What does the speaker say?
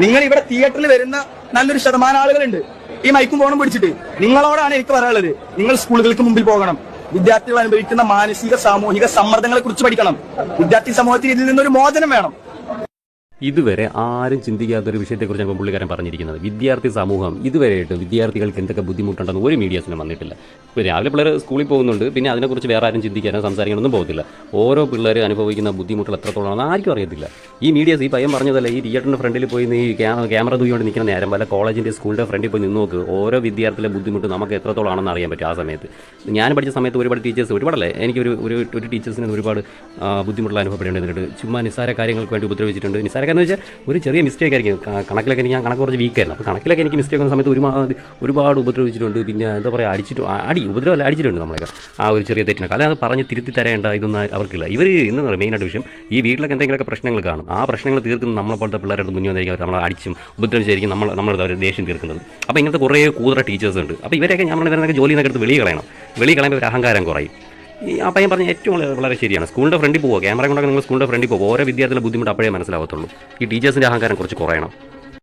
നിങ്ങൾ ഇവിടെ തിയേറ്ററിൽ വരുന്ന നല്ലൊരു ശതമാനം ആളുകളുണ്ട് ഈ മൈക്കും ഫോണും പിടിച്ചിട്ട്. നിങ്ങളോടാണ് എനിക്ക് പറയാനുള്ളത്, നിങ്ങൾ സ്കൂളുകൾക്ക് മുമ്പിൽ പോകണം. വിദ്യാർത്ഥികൾ അനുഭവിക്കുന്ന മാനസിക സാമൂഹിക സമ്മർദ്ദങ്ങളെ കുറിച്ച് പഠിക്കണം. വിദ്യാർത്ഥി സമൂഹത്തിന് ഇതിൽ നിന്നൊരു മോചനം വേണം. ഇതുവരെ ആരും ചിന്തിക്കാത്തൊരു വിഷയത്തെക്കുറിച്ചാണ് ഇപ്പോൾ പുള്ളിക്കാരൻ പറഞ്ഞിരിക്കുന്നത്. വിദ്യാർത്ഥി സമൂഹം ഇതുവരെയായിട്ടും വിദ്യാർത്ഥികൾക്ക് എന്തൊക്കെ ബുദ്ധിമുട്ടുണ്ടെന്ന് ഒരു മീഡിയാസിനും വന്നിട്ടില്ല. ഇപ്പോൾ രാവിലെ പിള്ളേർ സ്കൂളിൽ പോകുന്നുണ്ട്, പിന്നെ അതിനെക്കുറിച്ച് വേറെ ആരും ചിന്തിക്കാനോ സംസാരിക്കാനൊന്നും പോകത്തില്ല. ഓരോ പിള്ളേർ അനുഭവിക്കുന്ന ബുദ്ധിമുട്ടുകൾ എത്രത്തോളമാണെന്ന് ആർക്കും അറിയത്തില്ല. ഈ മീഡിയാസ് ഈ പയ്യൻ പറഞ്ഞതല്ല, ഈ തിയേറ്ററിൻ്റെ ഫ്രണ്ടിൽ പോയി ഈ ക്യാമറ തൂക്കിക്കൊണ്ട് നിൽക്കുന്ന നേരം വല്ല കോളേജിൻ്റെ സ്കൂളിൻ്റെ ഫ്രണ്ടിൽ പോയി നിന്ന് നോക്ക്. ഓരോ വിദ്യാർത്ഥിയുടെ ബുദ്ധിമുട്ട് നമുക്ക് എത്രത്തോളമാണെന്ന് അറിയാൻ പറ്റും. ആ സമയത്ത് ഞാൻ പഠിച്ച സമയത്ത് ഒരുപാട് ടീച്ചേഴ്സ് ഒരുപാടല്ലേ എനിക്ക് ഒരു ടീച്ചേഴ്സിന് ഒരുപാട് ബുദ്ധിമുട്ടുള്ള അനുഭവപ്പെടേണ്ടതുണ്ട്. ചുമ്മാ നിസ്സാര കാര്യങ്ങൾക്ക് വേണ്ടി ഉപദ്രവിച്ചിട്ടുണ്ട്. നിസ്സാര എന്ന് വെച്ചാൽ ഒരു ചെറിയ മിസ്റ്റേക്ക് ആയിരിക്കും. കണക്കിലൊക്കെ ഞാൻ കണക്ക് കുറച്ച് വീക്കായിരുന്നു. അപ്പോൾ കണക്കിലൊക്കെ എനിക്ക് മിസ്റ്റേക്ക് വന്ന സമയത്ത് ഒരുപാട് ഉപദ്രവിച്ചിട്ടുണ്ട്. പിന്നെ എന്താ പറയുക, ഉപദ്രവമല്ല അടിച്ചിട്ടുണ്ട് നമ്മളൊക്കെ ആ ഒരു ചെറിയ തെറ്റിനൊക്കെ. അല്ലാതെ പറഞ്ഞ് തിരുത്തി തരേണ്ട ഇതൊന്നും അവർക്കില്ല. ഇവർ എന്ന് പറയുന്നത് മെയിനായിട്ട് വിഷയം, ഈ വീട്ടിലൊക്കെ എന്തെങ്കിലുമൊക്കെ പ്രശ്നങ്ങൾ കാണും. ആ പ്രശ്നങ്ങൾ തീർക്കുന്ന നമ്മളെപ്പോലത്തെ പിള്ളേരുടെ മുന്നിൽ വന്നിരിക്കും നമ്മളെ അടിച്ചും ഉപദ്രവിച്ചായിരിക്കും നമ്മൾ ദേഷ്യം തീർക്കുന്നത്. അപ്പോൾ ഇങ്ങനത്തെ കുറേ കൂതറ ടീച്ചേഴ്സ് ഉണ്ട്. അപ്പോൾ ഇവരൊക്കെ ഇവരൊക്കെ ജോലി നിന്നൊക്കെ എടുത്ത് വെളിയിൽ കളയുമ്പോൾ ഒരു അഹങ്കാരം കുറയും. ആ പയ്യൻ പറഞ്ഞ ഏറ്റവും വളരെ ശരിയാണ്. സ്കൂളിൻ്റെ ഫ്രണ്ടിൽ പോകുക, ക്യാമറ കൊണ്ടൊക്കെ നിങ്ങൾ സ്കൂളിൻ്റെ ഫ്രണ്ടിൽ പോകുക. ഓരോ വിദ്യാർത്ഥികളുടെ ബുദ്ധിമുട്ട് അപ്പോഴേ മനസ്സിലാവത്തുള്ളൂ. ഈ ടീച്ചേഴ്സിൻ്റെ അഹങ്കാരം കുറച്ച് കുറയണം.